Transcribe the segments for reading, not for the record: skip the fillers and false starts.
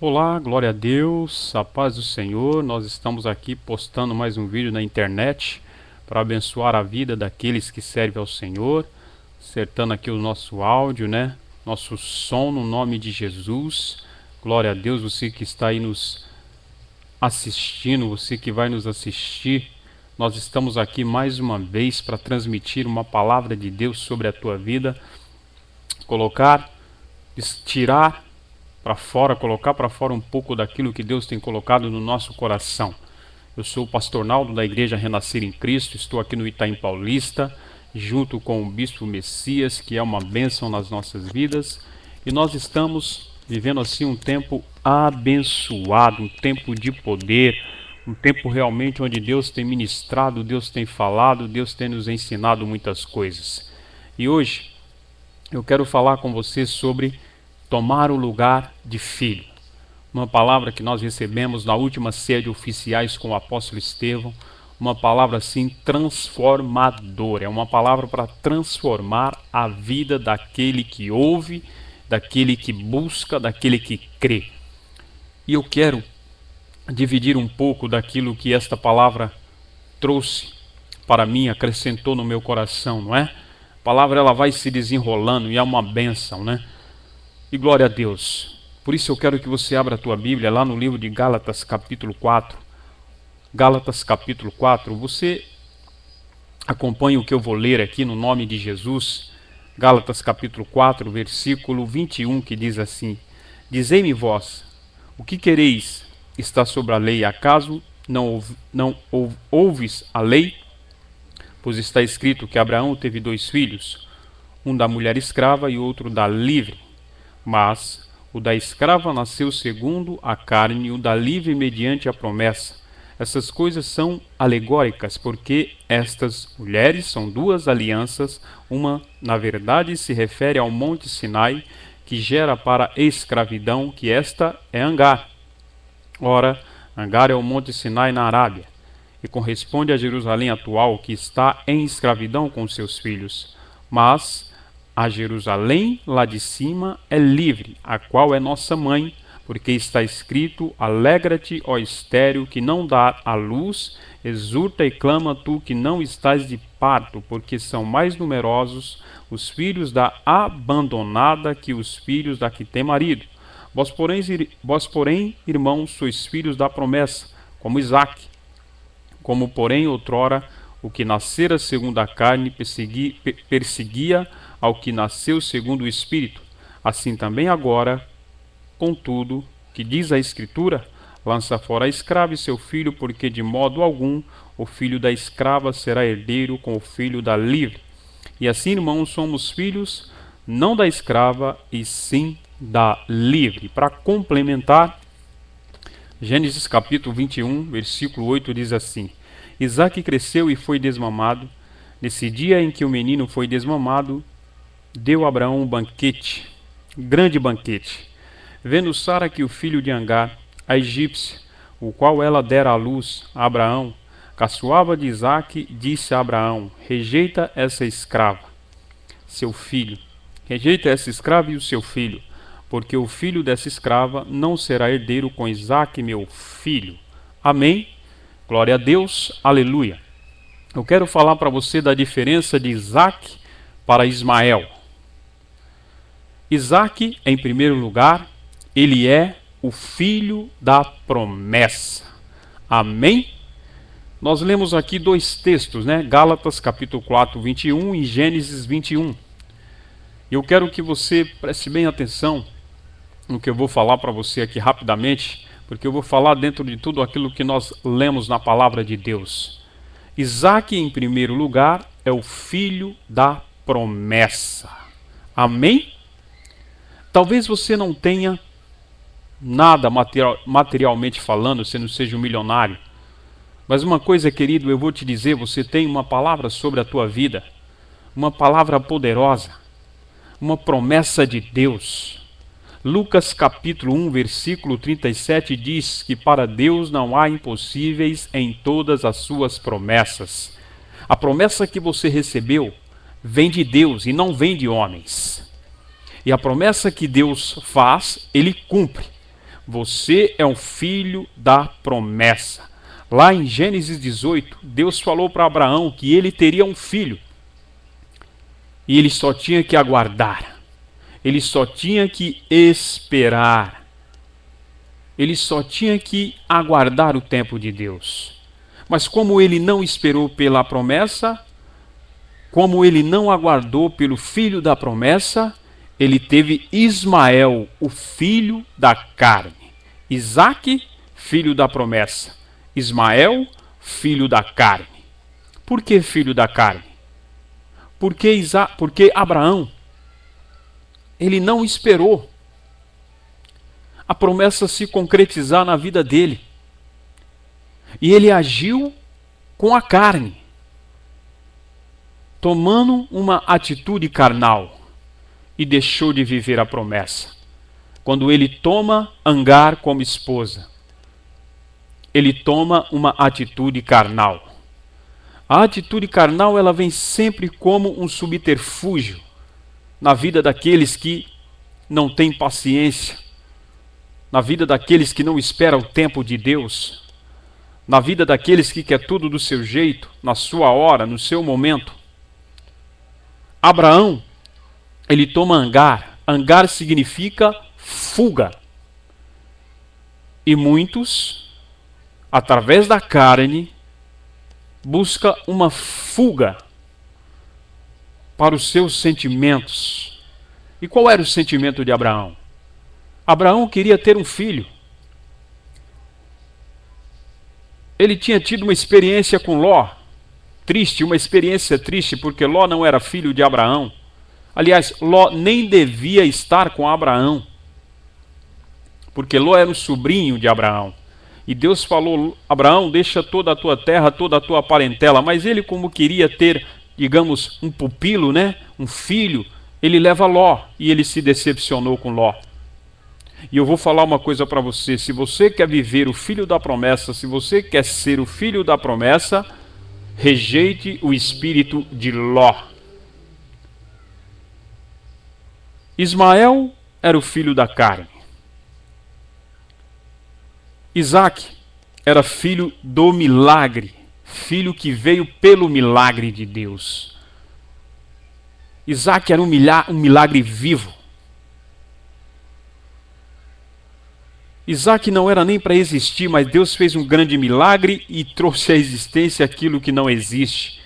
Olá, glória a Deus, a paz do Senhor. Nós estamos aqui postando mais um vídeo na internet para abençoar a vida daqueles que servem ao Senhor, acertando aqui o nosso áudio, Nosso som no nome de Jesus. Glória a Deus, você que está aí nos assistindo, você que vai nos assistir. Nós estamos aqui mais uma vez para transmitir uma palavra de Deus sobre a tua vida, tirar para fora, colocar para fora um pouco daquilo que Deus tem colocado no nosso coração. Eu sou o pastor Naldo da Igreja Renascer em Cristo, estou aqui no Itaim Paulista, junto com o Bispo Messias, que é uma bênção nas nossas vidas, e nós estamos vivendo assim um tempo abençoado, um tempo de poder, um tempo realmente onde Deus tem ministrado, Deus tem falado, Deus tem nos ensinado muitas coisas. E hoje eu quero falar com você sobre tomar o lugar de filho. Uma palavra que nós recebemos na última ceia de oficiais com o apóstolo Estevão, uma palavra assim transformadora, é uma palavra para transformar a vida daquele que ouve, daquele que busca, daquele que crê. E eu quero dividir um pouco daquilo que esta palavra trouxe para mim, acrescentou no meu coração, não é? A palavra ela vai se desenrolando e é uma bênção, E glória a Deus. Por isso eu quero que você abra a tua Bíblia lá no livro de Gálatas capítulo 4. Gálatas capítulo 4. Você acompanha o que eu vou ler aqui no nome de Jesus. Gálatas capítulo 4, versículo 21, que diz assim: Dizei-me vós, o que quereis? Está sobre a lei, acaso não ouves a lei? Pois está escrito que Abraão teve 2 filhos, um da mulher escrava e outro da livre. Mas o da escrava nasceu segundo a carne, e o da livre mediante a promessa. Essas coisas são alegóricas, porque estas mulheres são 2 alianças. Uma, na verdade, se refere ao monte Sinai, que gera para a escravidão, que esta é Agar. Ora, Agar é o monte Sinai na Arábia, e corresponde a Jerusalém atual, que está em escravidão com seus filhos. Mas a Jerusalém lá de cima é livre, a qual é nossa mãe, porque está escrito: Alegra-te, ó estéril, que não dá à luz, exulta e clama tu que não estás de parto, porque são mais numerosos os filhos da abandonada que os filhos da que tem marido. Vós, porém, irmãos, sois filhos da promessa, como Isaque. Como, porém, outrora, o que nascera segundo a carne perseguia ao que nasceu segundo o Espírito, assim também agora, contudo, que diz a Escritura: lança fora a escrava e seu filho, porque de modo algum o filho da escrava será herdeiro com o filho da livre. E assim, irmãos, somos filhos, não da escrava, e sim da livre. Para complementar, Gênesis capítulo 21, versículo 8 diz assim: Isaque cresceu e foi desmamado. Nesse dia em que o menino foi desmamado, deu Abraão um banquete, grande banquete. Vendo Sara que o filho de Agar, a egípcia, o qual ela dera à luz a Abraão, caçoava de Isaque, disse a Abraão: rejeita essa escrava, seu filho. Rejeita essa escrava e o seu filho, porque o filho dessa escrava não será herdeiro com Isaque, meu filho. Amém? Glória a Deus, aleluia. Eu quero falar para você da diferença de Isaque para Ismael. Isaque, em primeiro lugar, ele é o filho da promessa. Amém? Nós lemos aqui 2 textos, Gálatas capítulo 4, 21 e Gênesis 21. Eu quero que você preste bem atenção no que eu vou falar para você aqui rapidamente, porque eu vou falar dentro de tudo aquilo que nós lemos na palavra de Deus. Isaque, em primeiro lugar, é o filho da promessa. Amém? Talvez você não tenha nada materialmente falando, você não seja um milionário. Mas uma coisa, querido, eu vou te dizer, você tem uma palavra sobre a tua vida, uma palavra poderosa, uma promessa de Deus. Lucas capítulo 1, versículo 37 diz que para Deus não há impossíveis em todas as suas promessas. A promessa que você recebeu vem de Deus e não vem de homens. E a promessa que Deus faz, Ele cumpre. Você é um filho da promessa. Lá em Gênesis 18, Deus falou para Abraão que ele teria um filho. E ele só tinha que aguardar. Ele só tinha que esperar. Ele só tinha que aguardar o tempo de Deus. Mas como ele não esperou pela promessa, como ele não aguardou pelo filho da promessa, ele teve Ismael, o filho da carne. Isaque, filho da promessa. Ismael, filho da carne. Por que filho da carne? Porque Abraão, ele não esperou a promessa se concretizar na vida dele. E ele agiu com a carne, tomando uma atitude carnal, e deixou de viver a promessa. Quando ele toma Agar como esposa, ele toma uma atitude carnal. A atitude carnal, ela vem sempre como um subterfúgio na vida daqueles que não têm paciência, na vida daqueles que não esperam o tempo de Deus, na vida daqueles que quer tudo do seu jeito, na sua hora, no seu momento. Abraão, ele toma Agar. Agar significa fuga. E muitos, através da carne, buscam uma fuga para os seus sentimentos. E qual era o sentimento de Abraão? Abraão queria ter um filho. Ele tinha tido uma experiência com Ló, triste, uma experiência triste, porque Ló não era filho de Abraão. Aliás, Ló nem devia estar com Abraão, porque Ló era o sobrinho de Abraão. E Deus falou: Abraão, deixa toda a tua terra, toda a tua parentela. Mas ele, como queria ter, digamos, um pupilo, né? Um filho, ele leva Ló, e ele se decepcionou com Ló. E eu vou falar uma coisa para você: se você quer viver o filho da promessa, se você quer ser o filho da promessa, rejeite o espírito de Ló. Ismael era o filho da carne. Isaque era filho do milagre, filho que veio pelo milagre de Deus. Isaque era um milagre vivo. Isaque não era nem para existir, mas Deus fez um grande milagre e trouxe à existência aquilo que não existe.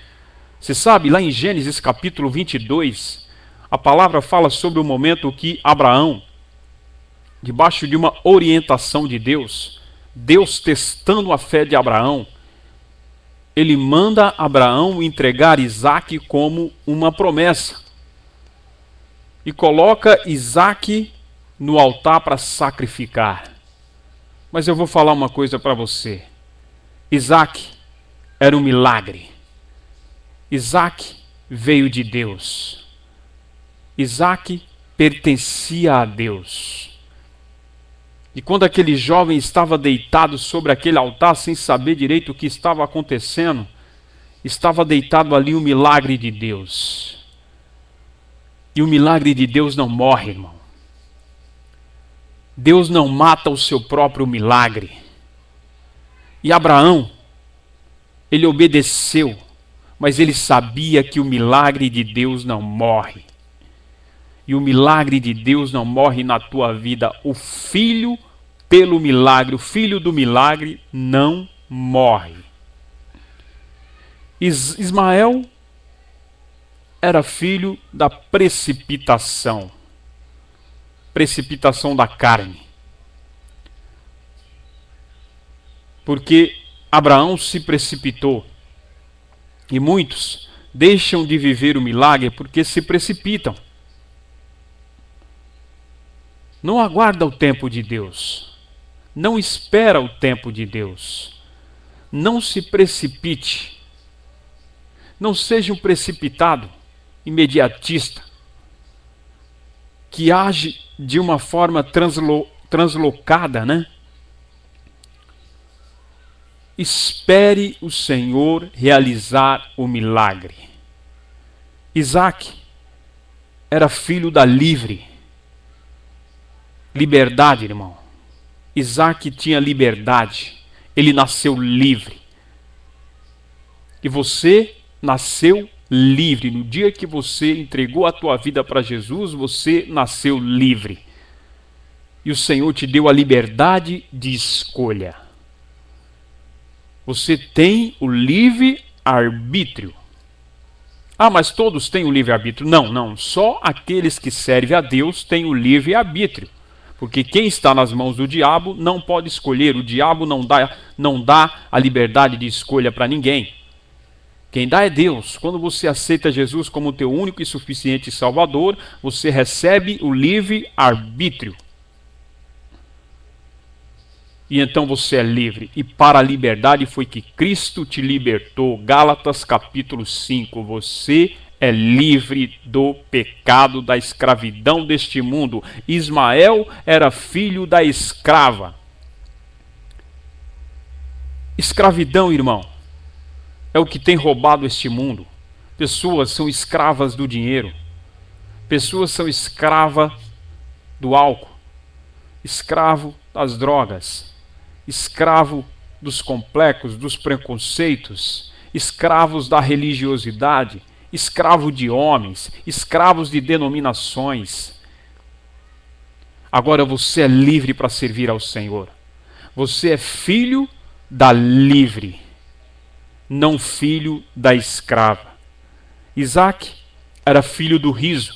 Você sabe, lá em Gênesis capítulo 22, a palavra fala sobre o momento que Abraão, debaixo de uma orientação de Deus, Deus testando a fé de Abraão, ele manda Abraão entregar Isaque como uma promessa. E coloca Isaque no altar para sacrificar. Mas eu vou falar uma coisa para você. Isaque era um milagre. Isaque veio de Deus. Isaque pertencia a Deus. E quando aquele jovem estava deitado sobre aquele altar, sem saber direito o que estava acontecendo, estava deitado ali o milagre de Deus. E o milagre de Deus não morre, irmão. Deus não mata o seu próprio milagre. E Abraão, ele obedeceu, mas ele sabia que o milagre de Deus não morre. E o milagre de Deus não morre na tua vida. O filho pelo milagre, o filho do milagre não morre. Ismael era filho da precipitação. Precipitação da carne. Porque Abraão se precipitou. E muitos deixam de viver o milagre porque se precipitam. Não aguarda o tempo de Deus. Não espera o tempo de Deus. Não se precipite. Não seja um precipitado, imediatista, que age de uma forma translocada, né? Espere o Senhor realizar o milagre. Isaque era filho da liberdade, irmão. Isaac tinha liberdade. Ele nasceu livre. E você nasceu livre. No dia que você entregou a tua vida para Jesus, você nasceu livre. E o Senhor te deu a liberdade de escolha. Você tem o livre-arbítrio. Ah, mas todos têm o livre-arbítrio. Não, não. Só aqueles que servem a Deus têm o livre-arbítrio. Porque quem está nas mãos do diabo não pode escolher. O diabo não dá a liberdade de escolha para ninguém. Quem dá é Deus. Quando você aceita Jesus como teu único e suficiente Salvador, você recebe o livre-arbítrio. E então você é livre. E para a liberdade foi que Cristo te libertou. Gálatas capítulo 5. Você é livre do pecado, da escravidão deste mundo. Ismael era filho da escrava. Escravidão, irmão, é o que tem roubado este mundo. Pessoas são escravas do dinheiro. Pessoas são escravas do álcool. Escravo das drogas. Escravo dos complexos, dos preconceitos, escravos da religiosidade, escravo de homens, escravos de denominações. Agora você é livre para servir ao Senhor. Você é filho da livre, não filho da escrava. Isaac era filho do riso.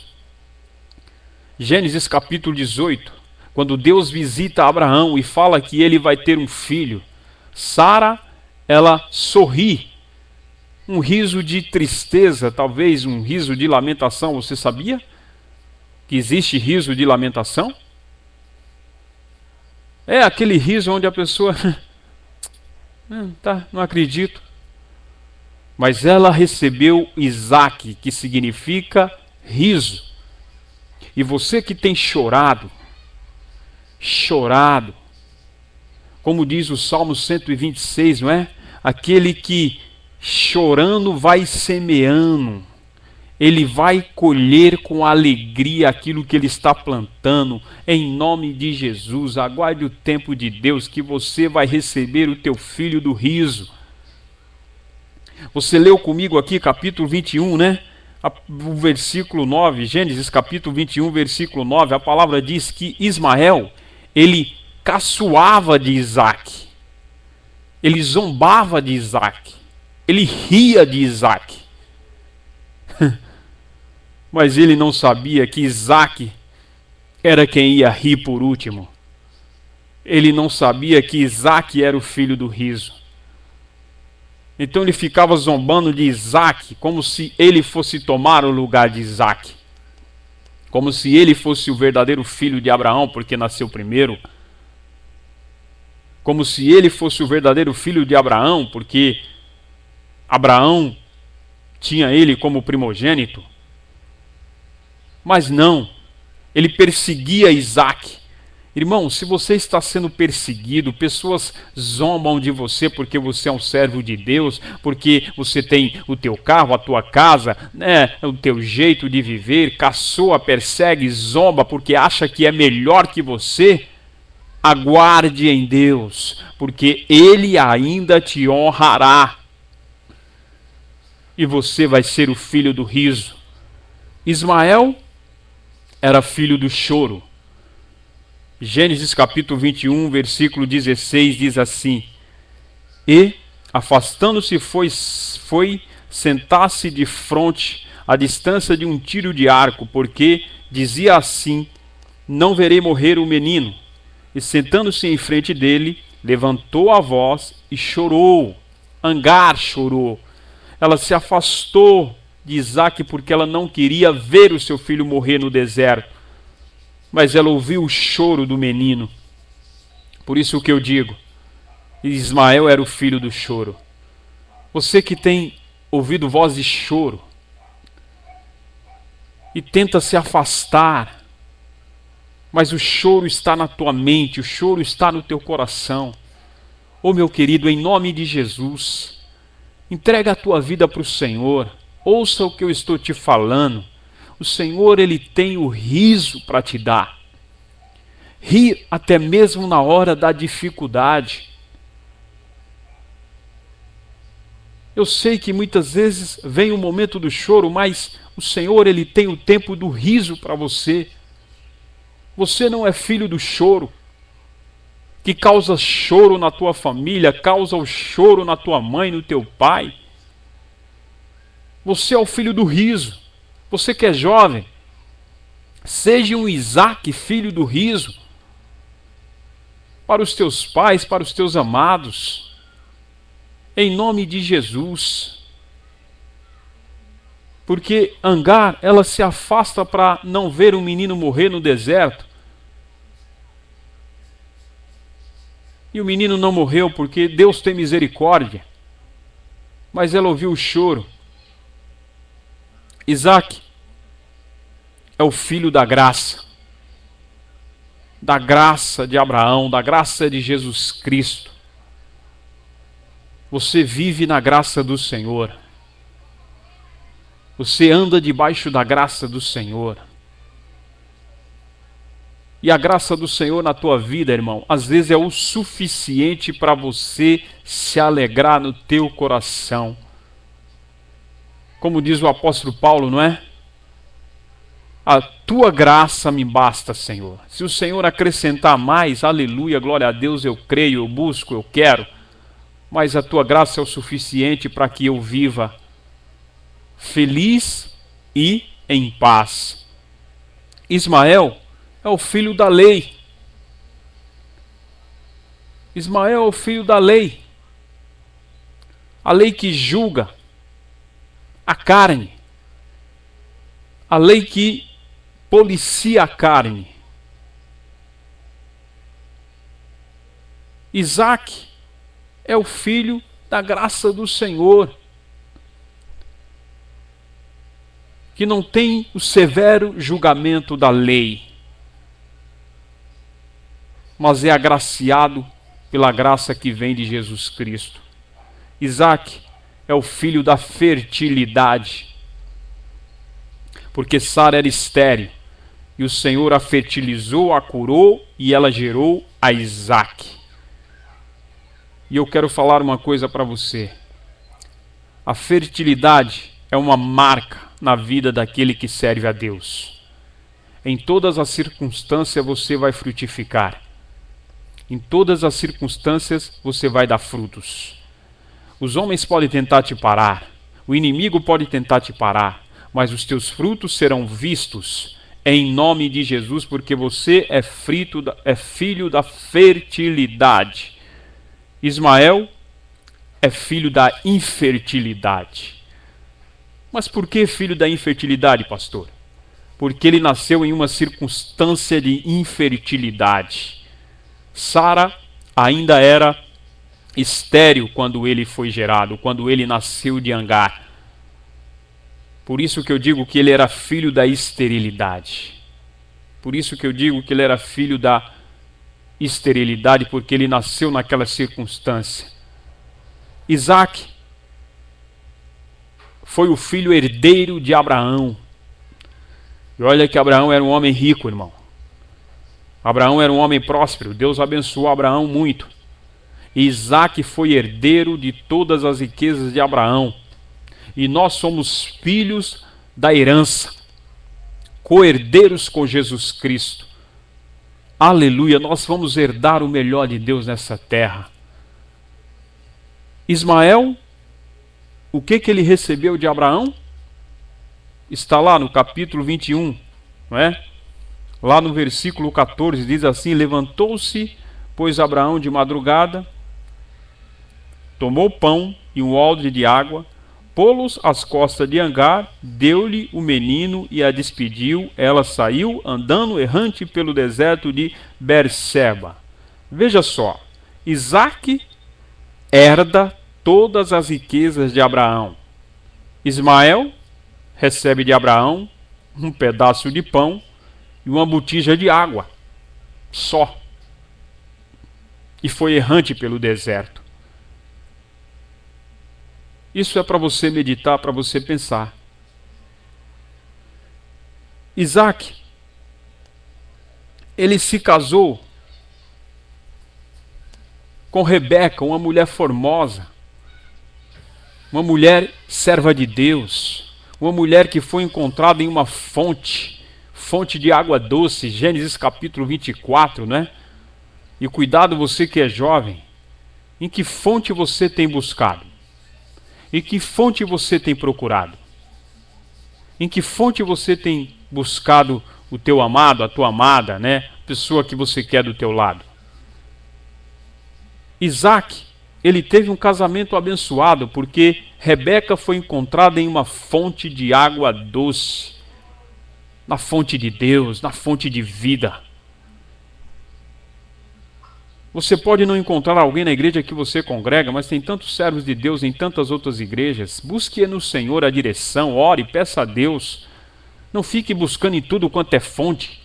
Gênesis capítulo 18. Quando Deus visita Abraão e fala que ele vai ter um filho, Sara, ela sorri. Um riso de tristeza, talvez um riso de lamentação. Você sabia que existe riso de lamentação? É aquele riso onde a pessoa... não acredito. Mas ela recebeu Isaac, que significa riso. E você que tem chorado, como diz o Salmo 126, não é? Aquele que chorando vai semeando, ele vai colher com alegria aquilo que ele está plantando, em nome de Jesus. Aguarde o tempo de Deus que você vai receber o teu filho do riso. Você leu comigo aqui capítulo 21, né? O versículo 9, Gênesis capítulo 21, versículo 9, a palavra diz que Ismael, ele caçoava de Isaac, ele zombava de Isaac, ele ria de Isaac. Mas ele não sabia que Isaac era quem ia rir por último. Ele não sabia que Isaac era o filho do riso. Então ele ficava zombando de Isaac, como se ele fosse tomar o lugar de Isaac. Como se ele fosse o verdadeiro filho de Abraão, porque nasceu primeiro. Como se ele fosse o verdadeiro filho de Abraão, porque Abraão tinha ele como primogênito. Mas não, ele perseguia Isaac. Irmão, se você está sendo perseguido, pessoas zombam de você porque você é um servo de Deus, porque você tem o teu carro, a tua casa, né, o teu jeito de viver, caçoa, persegue, zomba porque acha que é melhor que você, aguarde em Deus, porque Ele ainda te honrará. E você vai ser o filho do riso. Ismael era filho do choro. Gênesis capítulo 21, versículo 16 diz assim: E, afastando-se, foi sentar-se de fronte, à distância de um tiro de arco, porque dizia assim: Não verei morrer o menino. E sentando-se em frente dele, levantou a voz e chorou. Agar chorou. Ela se afastou de Isaac porque ela não queria ver o seu filho morrer no deserto. Mas ela ouviu o choro do menino. Por isso que eu digo, Ismael era o filho do choro. Você que tem ouvido voz de choro e tenta se afastar, mas o choro está na tua mente, o choro está no teu coração. Oh, meu querido, em nome de Jesus, entrega a tua vida para o Senhor. Ouça o que eu estou te falando. O Senhor, Ele tem o riso para te dar. rir até mesmo na hora da dificuldade. Eu sei que muitas vezes vem o momento do choro, mas o Senhor, Ele tem o tempo do riso para você. Você não é filho do choro, que causa choro na tua família, causa o choro na tua mãe, no teu pai. Você é o filho do riso. Você que é jovem, seja um Isaac, filho do riso, para os teus pais, para os teus amados, em nome de Jesus. Porque Agar, ela se afasta para não ver um menino morrer no deserto. E o menino não morreu porque Deus tem misericórdia. Mas ela ouviu o choro. Isaac é o filho da graça de Abraão, da graça de Jesus Cristo. Você vive na graça do Senhor. Você anda debaixo da graça do Senhor. E a graça do Senhor na tua vida, irmão, às vezes é o suficiente para você se alegrar no teu coração. Como diz o apóstolo Paulo, não é? A tua graça me basta, Senhor. Se o Senhor acrescentar mais, aleluia, glória a Deus, eu creio, eu busco, eu quero. Mas a tua graça é o suficiente para que eu viva feliz e em paz. Ismael é o filho da lei. Ismael é o filho da lei. A lei que julga a carne. A lei que policia a carne. Isaac é o filho da graça do Senhor, que não tem o severo julgamento da lei, mas é agraciado pela graça que vem de Jesus Cristo. Isaac é o filho da fertilidade, porque Sara era estéril, e o Senhor a fertilizou, a curou, e ela gerou a Isaac. E eu quero falar uma coisa para você. A fertilidade é uma marca na vida daquele que serve a Deus. Em todas as circunstâncias você vai frutificar. Em todas as circunstâncias você vai dar frutos. Os homens podem tentar te parar, o inimigo pode tentar te parar, mas os teus frutos serão vistos em nome de Jesus, porque você é filho da fertilidade. Ismael é filho da infertilidade. Mas por que filho da infertilidade, pastor? Porque ele nasceu em uma circunstância de infertilidade. Sara ainda era estéril quando ele foi gerado, quando ele nasceu de Agar. Por isso que eu digo que ele era filho da esterilidade. Por isso que eu digo que ele era filho da esterilidade, porque ele nasceu naquela circunstância. Isaac foi o filho herdeiro de Abraão. E olha que Abraão era um homem rico, irmão. Abraão era um homem próspero. Deus abençoou Abraão muito. E Isaac foi herdeiro de todas as riquezas de Abraão. E nós somos filhos da herança, co-herdeiros com Jesus Cristo. Aleluia, nós vamos herdar o melhor de Deus nessa terra. Ismael, o que ele recebeu de Abraão? Está lá no capítulo 21, não é? Lá no versículo 14 diz assim: levantou-se, pois Abraão de madrugada, tomou pão e um odre de água, pô-los às costas de Agar, deu-lhe o menino e a despediu. Ela saiu andando errante pelo deserto de Berseba. Veja só, Isaac herda todas as riquezas de Abraão. Ismael recebe de Abraão um pedaço de pão e uma botija de água, só. E foi errante pelo deserto. Isso é para você meditar, para você pensar. Isaac ele se casou com Rebeca, uma mulher formosa, uma mulher serva de Deus, uma mulher que foi encontrada em uma fonte de água doce, Gênesis capítulo 24, né? E cuidado você que é jovem, em que fonte você tem buscado? Em que fonte você tem procurado? Em que fonte você tem buscado o teu amado, a tua amada, né? A pessoa que você quer do teu lado? Isaac, ele teve um casamento abençoado porque Rebeca foi encontrada em uma fonte de água doce, na fonte de Deus, na fonte de vida. Você pode não encontrar alguém na igreja que você congrega, mas tem tantos servos de Deus em tantas outras igrejas. Busque no Senhor a direção, ore, peça a Deus. Não fique buscando em tudo quanto é fonte.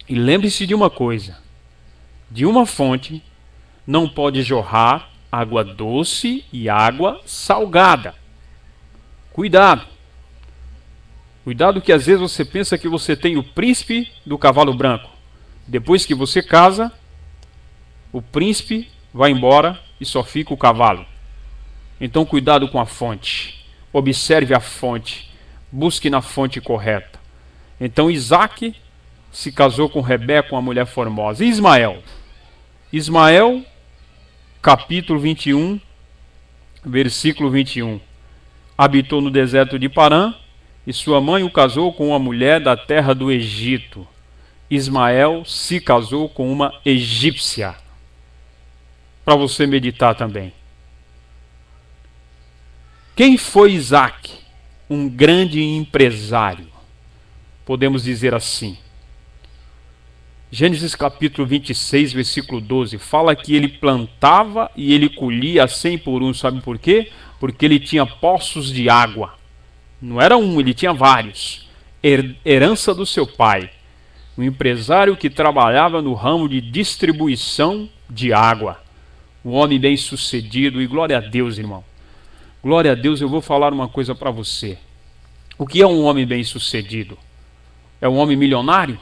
E lembre-se de uma coisa: de uma fonte não pode jorrar água doce e água salgada. Cuidado. Cuidado que às vezes você pensa que você tem o príncipe do cavalo branco. Depois que você casa, o príncipe vai embora e só fica o cavalo. Então cuidado com a fonte. Observe a fonte. Busque na fonte correta. Então Isaac se casou com Rebeca, uma mulher formosa. E Ismael? Ismael, capítulo 21, versículo 21. Habitou no deserto de Parã, e sua mãe o casou com uma mulher da terra do Egito. Ismael se casou com uma egípcia. Para você meditar também. Quem foi Isaac? Um grande empresário. Podemos dizer assim. Gênesis capítulo 26, versículo 12, fala que ele plantava e ele colhia 100 por um. Sabe por quê? Porque ele tinha poços de água. Não era um, ele tinha vários. Herança do seu pai. Um empresário que trabalhava no ramo de distribuição de água. Um homem bem sucedido. E glória a Deus, irmão. Glória a Deus, eu vou falar uma coisa para você. O que é um homem bem sucedido? É um homem milionário?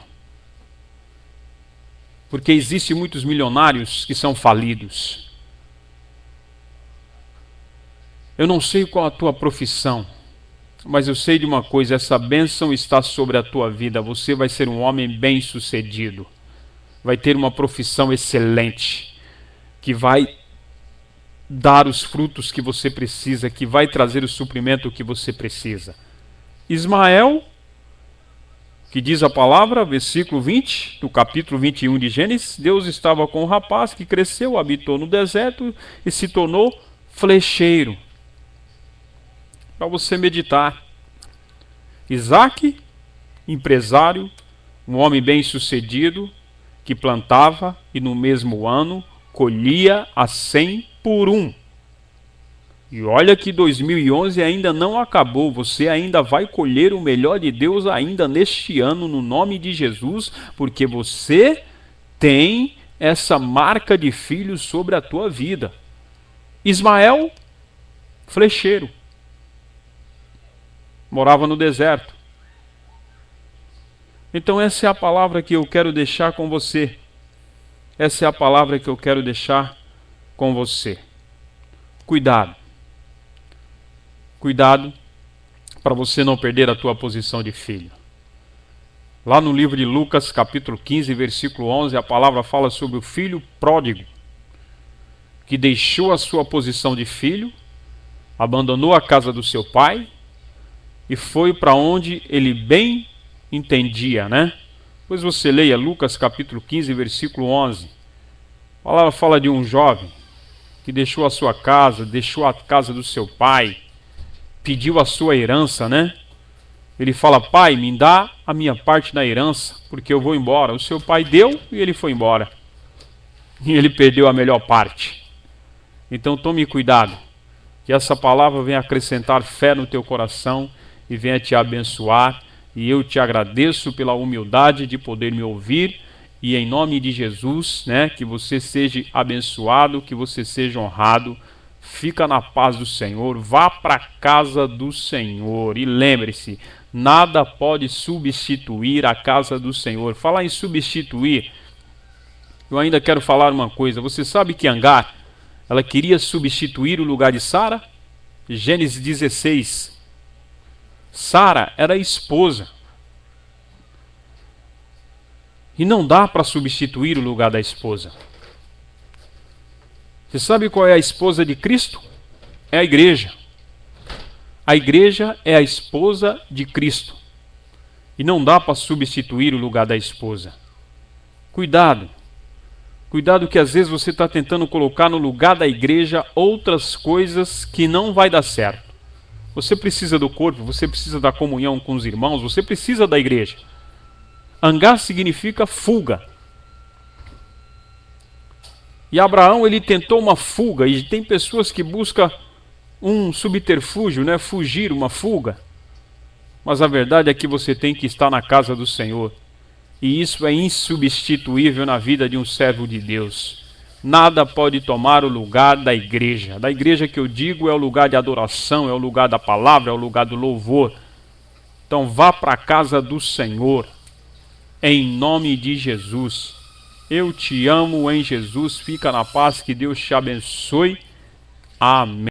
Porque existem muitos milionários que são falidos. Eu não sei qual a tua profissão, mas eu sei de uma coisa: essa bênção está sobre a tua vida. Você vai ser um homem bem-sucedido. Vai ter uma profissão excelente, que vai dar os frutos que você precisa, que vai trazer o suprimento que você precisa. Ismael, que diz a palavra, versículo 20, do capítulo 21 de Gênesis, Deus estava com o rapaz que cresceu, habitou no deserto e se tornou flecheiro. Para você meditar. Isaac, empresário, um homem bem-sucedido, que plantava e no mesmo ano colhia a 100 por um. E olha que 2011 ainda não acabou, você ainda vai colher o melhor de Deus ainda neste ano, no nome de Jesus, porque você tem essa marca de filho sobre a tua vida. Ismael, flecheiro, morava no deserto. Então essa é a palavra que eu quero deixar com você. Essa é a palavra que eu quero deixar com você. Cuidado. Cuidado para você não perder a tua posição de filho. Lá no livro de Lucas, capítulo 15, versículo 11, a palavra fala sobre o filho pródigo, que deixou a sua posição de filho, abandonou a casa do seu pai e foi para onde ele bem entendia, né? Pois você leia Lucas, capítulo 15, versículo 11. A palavra fala de um jovem que deixou a sua casa, deixou a casa do seu pai, pediu a sua herança, né? Ele fala: pai, me dá a minha parte da herança, porque eu vou embora. O seu pai deu e ele foi embora. E ele perdeu a melhor parte. Então tome cuidado, que essa palavra venha acrescentar fé no teu coração e venha te abençoar. E eu te agradeço pela humildade de poder me ouvir. E em nome de Jesus, né, que você seja abençoado, que você seja honrado. fica na paz do Senhor, vá para a casa do Senhor. E lembre-se, nada pode substituir a casa do Senhor. Falar em substituir, eu ainda quero falar uma coisa. Você sabe que Agar, ela queria substituir o lugar de Sara? Gênesis 16. Sara era esposa. E não dá para substituir o lugar da esposa. Você sabe qual é a esposa de Cristo? É a igreja. A igreja é a esposa de Cristo. E não dá para substituir o lugar da esposa. Cuidado. Cuidado que às vezes você está tentando colocar no lugar da igreja outras coisas que não vai dar certo. Você precisa do corpo, você precisa da comunhão com os irmãos, você precisa da igreja. Agar significa fuga. E Abraão, ele tentou uma fuga, e tem pessoas que buscam um subterfúgio, né? Fugir, uma fuga. Mas a verdade é que você tem que estar na casa do Senhor. E isso é insubstituível na vida de um servo de Deus. Nada pode tomar o lugar da igreja. Da igreja que eu digo é o lugar de adoração, é o lugar da palavra, é o lugar do louvor. Então vá para a casa do Senhor, em nome de Jesus. Eu te amo em Jesus, fica na paz, que Deus te abençoe. Amém.